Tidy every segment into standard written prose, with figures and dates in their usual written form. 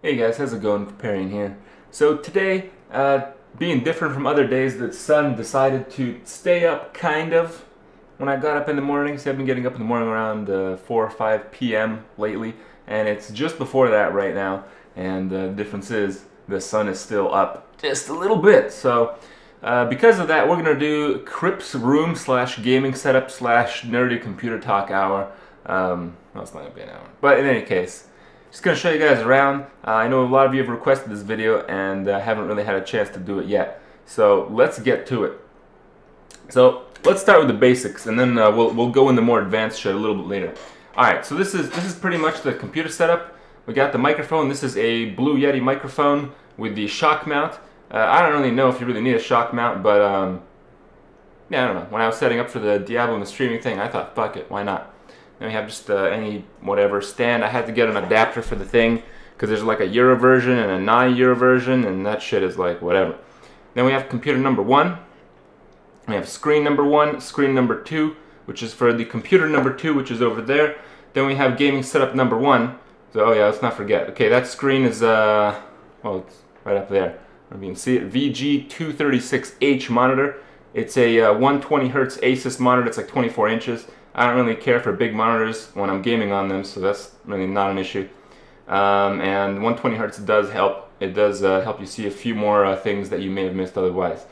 Hey guys, how's it going? Preparing here. So today, being different from other days, the sun decided to stay up kind of when I got up in the morning. So I've been getting up in the morning around 4 or 5 p.m. lately, and it's just before that right now. And the difference is the sun is still up just a little bit. So because of that, we're gonna do Kripp's room / gaming setup / nerdy computer talk hour. Well, it's not gonna be an hour, but in any case. Just going to show you guys around. I know a lot of you have requested this video and haven't really had a chance to do it yet. So let's get to it. So let's start with the basics, and then we'll go into more advanced shit a little bit later. Alright, so this is pretty much the computer setup. We got the microphone. This is a Blue Yeti microphone with the shock mount. I don't really know if you really need a shock mount, but yeah, I don't know. When I was setting up for the Diablo and the streaming thing, I thought, fuck it, why not? Then we have just any whatever stand. I had to get an adapter for the thing because there's like a Euro version and a non-Euro version, and that shit is like whatever. Then we have computer number 1. We have screen number 1, screen number 2, which is for the computer number 2, which is over there. Then we have gaming setup number 1. So oh yeah, let's not forget. Okay, that screen is well, it's right up there. I mean, you can see it. VG236H monitor. It's a 120 hertz Asus monitor. It's like 24 inches. I don't really care for big monitors when I'm gaming on them, so that's really not an issue. And 120 hertz does help. It does help you see a few more things that you may have missed otherwise.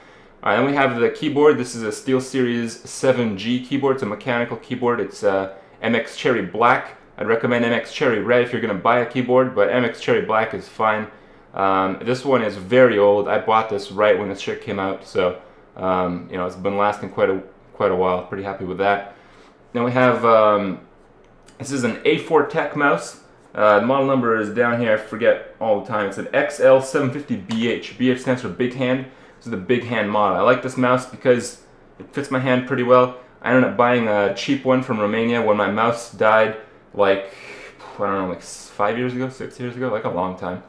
Alright, then we have the keyboard. This is a SteelSeries 7G keyboard. It's a mechanical keyboard. It's MX Cherry Black. I'd recommend MX Cherry Red if you're going to buy a keyboard, but MX Cherry Black is fine. This one is very old. I bought this right when this shit came out, so you know, it's been lasting quite a while. Pretty happy with that. Then we have, this is an A4 Tech mouse. The model number is down here, I forget all the time. It's an XL750BH. BH stands for big hand. This is the big hand model. I like this mouse because it fits my hand pretty well. I ended up buying a cheap one from Romania when my mouse died like, I don't know, like 5 years ago, 6 years ago, like a long time.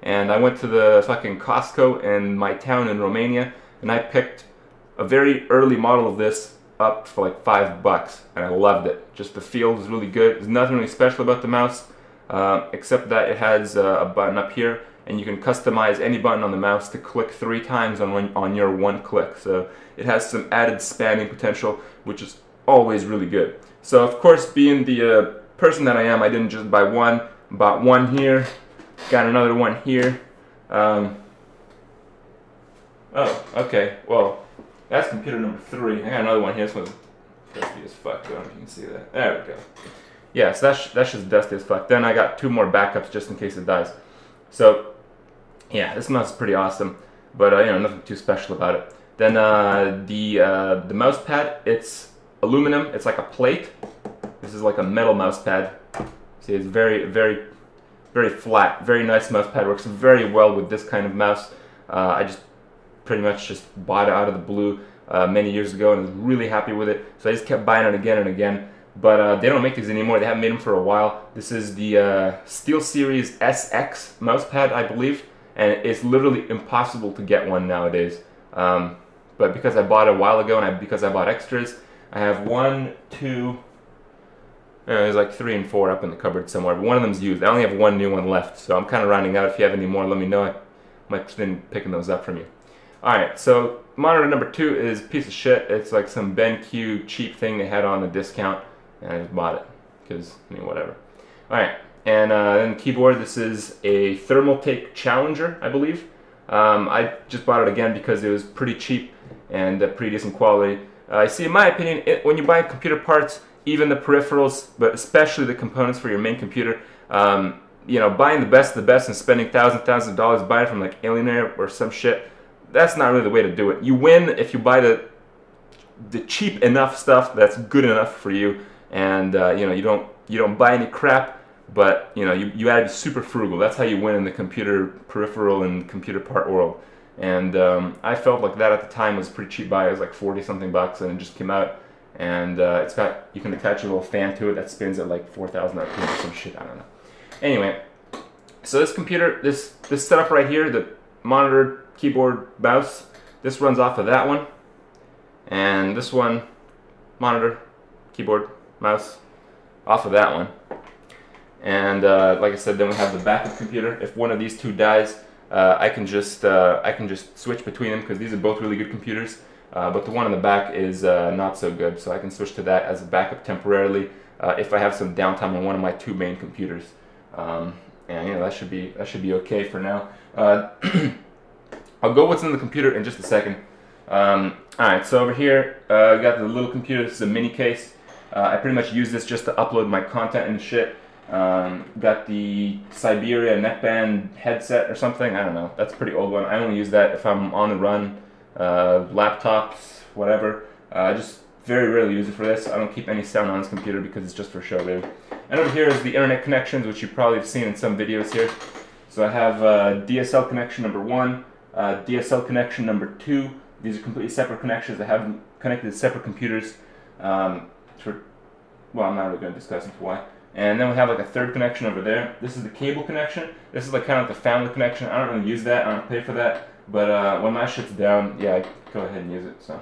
And I went to the fucking Costco in my town in Romania, and I picked a very early model of this up for like $5, and I loved it. Just the feel was really good. There's nothing really special about the mouse, except that it has a button up here, and you can customize any button on the mouse to click 3 times on your one click. So it has some added spamming potential, which is always really good. So of course, being the person that I am, I didn't just buy one. Bought one here, got another one here. Oh, okay. Well, that's computer number 3. I got another one here. This one's dusty as fuck. I don't know if you can see that. There we go. Yeah, so that's just dusty as fuck. Then I got 2 more backups just in case it dies. So, yeah, this mouse is pretty awesome. But, you know, nothing too special about it. Then the mouse pad, it's aluminum. It's like a plate. This is like a metal mouse pad. See, it's very flat. Very nice mouse pad. Works very well with this kind of mouse. I just pretty much just bought it out of the blue many years ago and was really happy with it. So I just kept buying it again and again. But they don't make these anymore. They haven't made them for a while. This is the SteelSeries SX mousepad, I believe, and it's literally impossible to get one nowadays. But because I bought it a while ago and because I bought extras, I have 1, 2. There's like 3 and 4 up in the cupboard somewhere, but one of them's used. I only have 1 new one left, so I'm kind of rounding out. If you have any more, let me know. I might be picking those up from you. Alright, so monitor number 2 is a piece of shit. It's like some BenQ cheap thing they had on the discount, and I just bought it because, I mean, whatever. Alright, and then the keyboard, this is a Thermaltake Challenger, I believe. I just bought it again because it was pretty cheap and pretty decent quality. I see, in my opinion, when you buy computer parts, even the peripherals, but especially the components for your main computer, you know, buying the best of the best and spending thousands of dollars buying it from like Alienware or some shit, that's not really the way to do it. You win if you buy the cheap enough stuff that's good enough for you, and you know, you don't buy any crap, but you know, you gotta be super frugal. That's how you win in the computer peripheral and computer part world. And I felt like that at the time was a pretty cheap buy. It was like 40 something bucks, and it just came out. And it's got, you can attach a little fan to it that spins at like 4,000 RPM or some shit. I don't know. Anyway, so this computer, this setup right here, the monitor, keyboard, mouse, this runs off of that one, and this one, monitor, keyboard, mouse, off of that one. And like I said, then we have the backup computer. If one of these two dies, I can just switch between them because these are both really good computers. But the one in the back is not so good, so I can switch to that as a backup temporarily if I have some downtime on one of my two main computers. And you know, that should be okay for now. I'll go what's in the computer in just a second. Alright, so over here I got the little computer. This is a mini case. I pretty much use this just to upload my content and shit. Got the Siberia neckband headset or something. I don't know. That's a pretty old one. I only use that if I'm on the run, laptops, whatever. I just very rarely use it for this. I don't keep any sound on this computer because it's just for show, really. And over here is the internet connections, which you probably have seen in some videos here. So I have DSL connection number 1, DSL connection number 2. These are completely separate connections. I have them connected to separate computers. Well, I'm not really going to discuss into why. And then we have like a third connection over there. This is the cable connection. This is like kind of like the family connection. I don't really use that. I don't pay for that. But when my shit's down, yeah, I go ahead and use it. So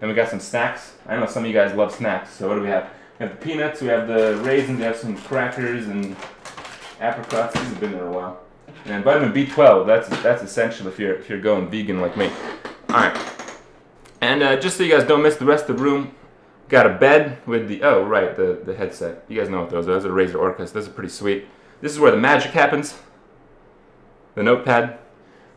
then we got some snacks. I know some of you guys love snacks. So what do we have? We have the peanuts. We have the raisins. We have some crackers and apricots. These have been there a while. And vitamin B12. That's essential if you're going vegan like me. All right. And just so you guys don't miss the rest of the room. Got a bed with the, oh right, the headset. You guys know what those are. Those are Razer Orcas. Those are pretty sweet. This is where the magic happens. The notepad.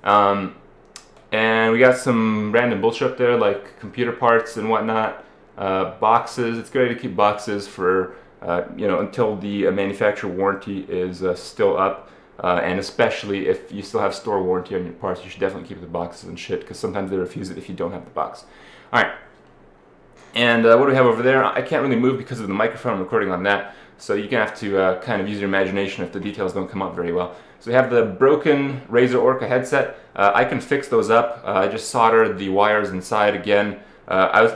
And we got some random bullshit up there, like computer parts and whatnot. Boxes. It's great to keep boxes for, you know, until the manufacturer warranty is still up. And especially if you still have store warranty on your parts, you should definitely keep the boxes and shit, because sometimes they refuse it if you don't have the box. Alright. And what do we have over there? I can't really move because of the microphone. I'm recording on that, so you're going to have to kind of use your imagination if the details don't come out very well. So we have the broken Razer Orca headset. I can fix those up. I just soldered the wires inside again. I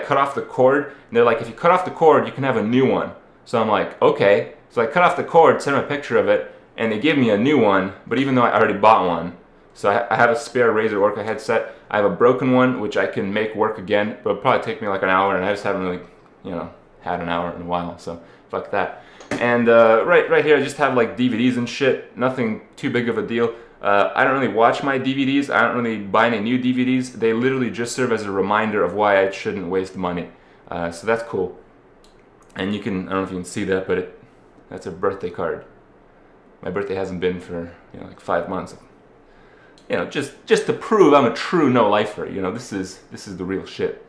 cut off the cord, and they're like, if you cut off the cord, you can have a new one. So I'm like, okay. So I cut off the cord, sent them a picture of it, and they gave me a new one, but even though I already bought one. So I have a spare Razer Orca headset. I have a broken one, which I can make work again, but it'll probably take me like an hour, and I just haven't really, you know, had an hour in a while, so fuck that. And right here, I just have like DVDs and shit. Nothing too big of a deal. I don't really watch my DVDs. I don't really buy any new DVDs. They literally just serve as a reminder of why I shouldn't waste money. So that's cool. And you can, I don't know if you can see that, but that's a birthday card. My birthday hasn't been for, you know, like 5 months. You know, just to prove I'm a true no-lifer. You know, this is the real shit.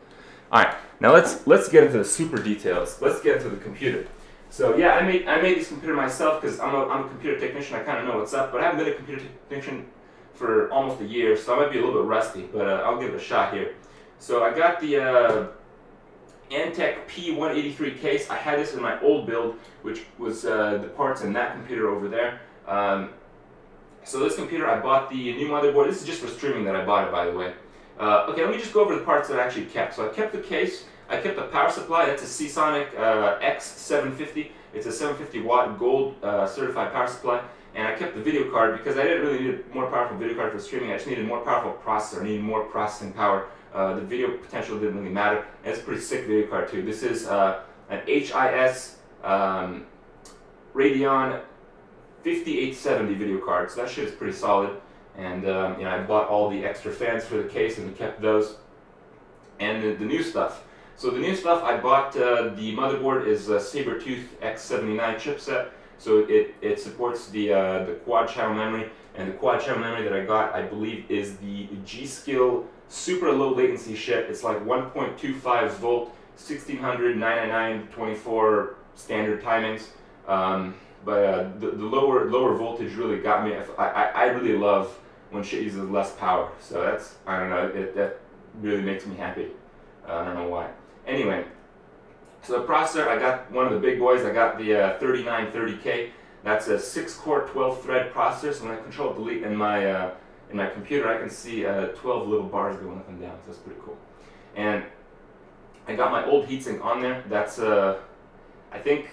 All right, now let's get into the super details. Let's get into the computer. So yeah, I made this computer myself because I'm a computer technician. I kind of know what's up, but I haven't been a computer technician for almost a year, so I might be a little bit rusty. But I'll give it a shot here. So I got the Antec P183 case. I had this in my old build, which was the parts in that computer over there. So this computer, I bought the new motherboard. This is just for streaming that I bought it, by the way. Okay, let me just go over the parts that I actually kept. So I kept the case. I kept the power supply. That's a Seasonic X750. It's a 750 watt gold certified power supply. And I kept the video card because I didn't really need a more powerful video card for streaming. I just needed a more powerful processor. I needed more processing power. The video potential didn't really matter. And it's a pretty sick video card too. This is an HIS Radeon 5870 video card, so that shit is pretty solid. And you know, I bought all the extra fans for the case and kept those. And the new stuff. So the new stuff I bought, the motherboard is a Sabertooth X79 chipset. So it supports the quad channel memory, and the quad channel memory that I got, I believe, is the G-Skill super low latency shit. It's like 1.25 volt, 1600, 999, 24 standard timings. But the lower voltage really got me. I really love when shit uses less power. So that's, I don't know, that really makes me happy. I don't know why. Anyway, so the processor, I got one of the big boys. I got the 3930K. That's a 6-core, 12-thread processor. So when I control delete in my computer, I can see 12 little bars going up and down. So that's pretty cool. And I got my old heatsink on there. That's I think.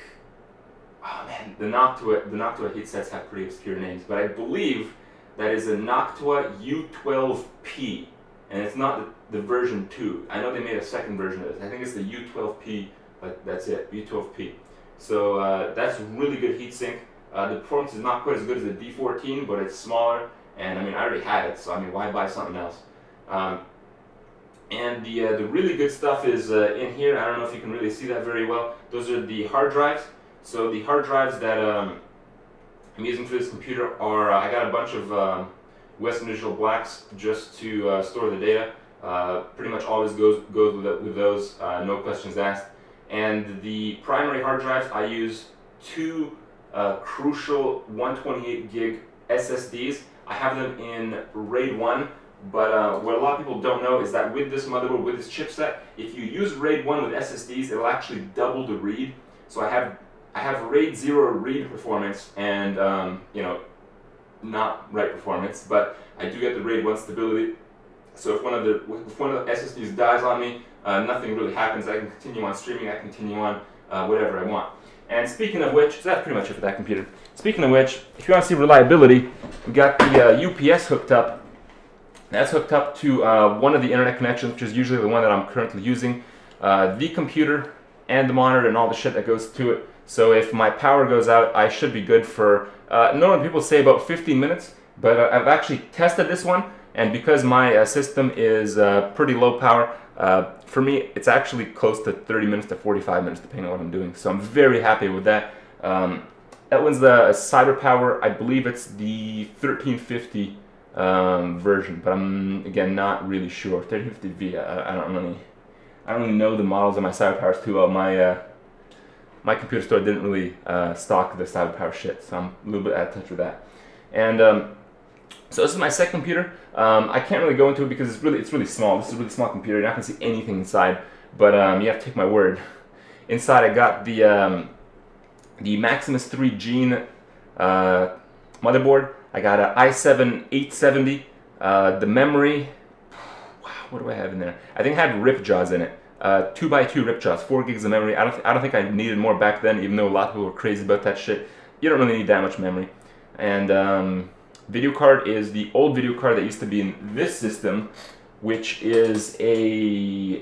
Oh man, the Noctua heatsets have pretty obscure names, but I believe that is a Noctua U12P, and it's not the version 2. I know they made a second version of it. I think it's the U12P, but that's it, U12P. So that's really good heatsink. The performance is not quite as good as the D14, but it's smaller, and I mean I already had it, so I mean why buy something else? And the really good stuff is in here. I don't know if you can really see that very well. Those are the hard drives. So the hard drives that I'm using for this computer are, I got a bunch of Western Digital Blacks just to store the data. Pretty much always goes with those, no questions asked. And the primary hard drives, I use two Crucial 128 gig SSDs. I have them in RAID 1. But what a lot of people don't know is that with this motherboard, with this chipset, if you use RAID 1 with SSDs, it'll actually double the read. So I have RAID 0 read performance and you know, not write performance, but I do get the RAID 1 stability. So if one of the SSDs dies on me, nothing really happens. I can continue on streaming. I can continue on whatever I want. And speaking of which, so that's pretty much it for that computer. Speaking of which, if you want to see reliability, we got the UPS hooked up. That's hooked up to one of the internet connections, which is usually the one that I'm currently using, the computer and the monitor and all the shit that goes to it. So if my power goes out, I should be good for, normally people say about 15 minutes, but I've actually tested this one, and because my system is pretty low power, for me it's actually close to 30 minutes to 45 minutes depending on what I'm doing. So I'm very happy with that. That one's the CyberPower, I believe it's the 1350 version, but I'm again not really sure. 1350V. I don't really know the models of my CyberPowers too well. My computer store didn't really stock the CyberPower shit, so I'm a little bit out of touch with that. And so this is my second computer. I can't really go into it because it's really small. This is a really small computer. You're not gonna see anything inside, but you have to take my word. Inside, I got the Maximus 3 Gene motherboard. I got an i7-870. The memory, wow, what do I have in there? I think I had rip jaws in it. 2x2 rip jaws, 4 gigs of memory. I don't think I needed more back then, even though a lot of people were crazy about that shit. You don't really need that much memory. And video card is the old video card that used to be in this system, which is a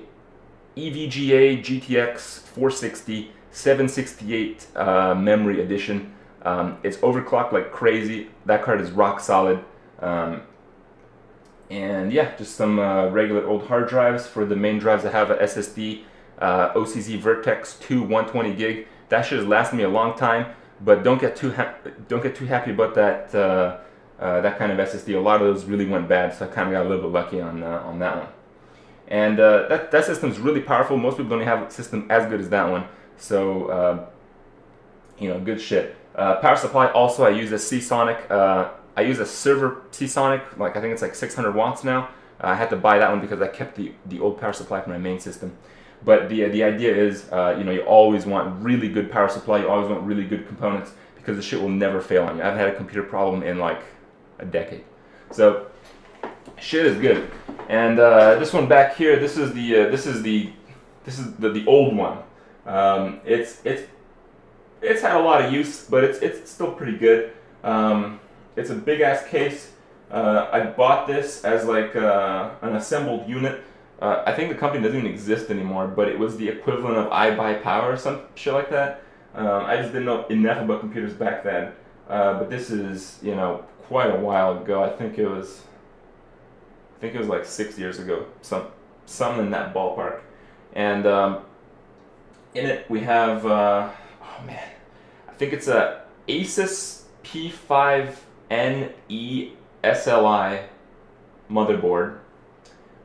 EVGA GTX 460 768 memory edition. It's overclocked like crazy. That card is rock solid. And yeah, just some regular old hard drives. For the main drives, I have a SSD, OCZ Vertex 2 120 gig. That shit has lasted me a long time, but don't get too happy about that that kind of SSD. A lot of those really went bad, so I kind of got a little bit lucky on that one. And that system is really powerful. Most people don't have a system as good as that one, so you know, good shit. Power supply also, I use a Seasonic. I use a server Seasonic, like I think it's like 600 watts now. I had to buy that one because I kept the old power supply for my main system. But the idea is, you know, you always want really good power supply. You always want really good components because the shit will never fail on you. I haven't had a computer problem in like a decade. So shit is good. And this one back here, this is the old one. It's had a lot of use, but it's still pretty good. It's a big ass case. I bought this as like an assembled unit. I think the company doesn't even exist anymore, but it was the equivalent of iBuyPower or some shit like that. I just didn't know enough about computers back then. But this is, you know, quite a while ago. I think it was like 6 years ago, something in that ballpark. And in it we have, oh man, I think it's a Asus P5NE SLI motherboard,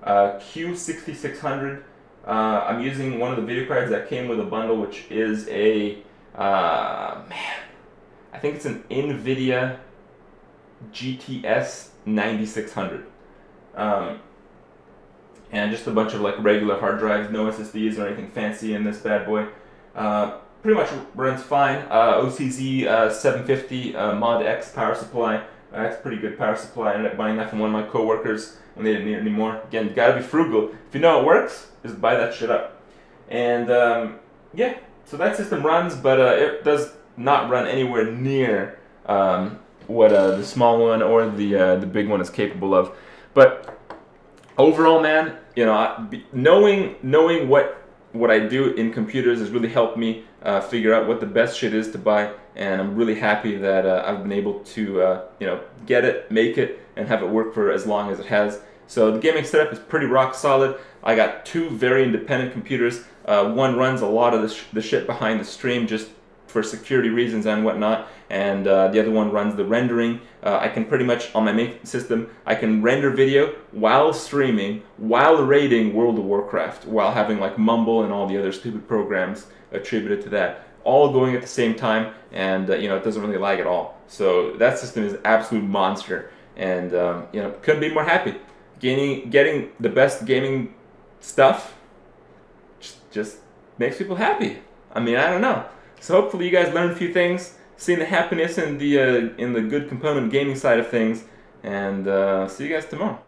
Q6600. I'm using one of the video cards that came with a bundle, which is a man, I think it's an NVIDIA GTS 9600. And just a bunch of like regular hard drives, no SSDs or anything fancy in this bad boy. Pretty much runs fine. OCZ 750 Mod X power supply. That's a pretty good power supply. I ended up buying that from one of my coworkers when they didn't need it anymore. Again, you gotta be frugal. If you know it works, just buy that shit up. And yeah, so that system runs, but it does not run anywhere near what the small one or the big one is capable of. But overall, man, you know, knowing what I do in computers has really helped me figure out what the best shit is to buy and I'm really happy that I've been able to get it, make it, and have it work for as long as it has. So the gaming setup is pretty rock solid. I got two very independent computers. One runs a lot of the shit behind the stream just for security reasons and whatnot, and the other one runs the rendering. I can pretty much, on my main system, I can render video while streaming, while raiding World of Warcraft, while having like Mumble and all the other stupid programs attributed to that, all going at the same time, and it doesn't really lag at all. So that system is an absolute monster, and couldn't be more happy. Getting the best gaming stuff just makes people happy. I mean, I don't know. So hopefully you guys learned a few things, seen the happiness in the good component gaming side of things, and see you guys tomorrow.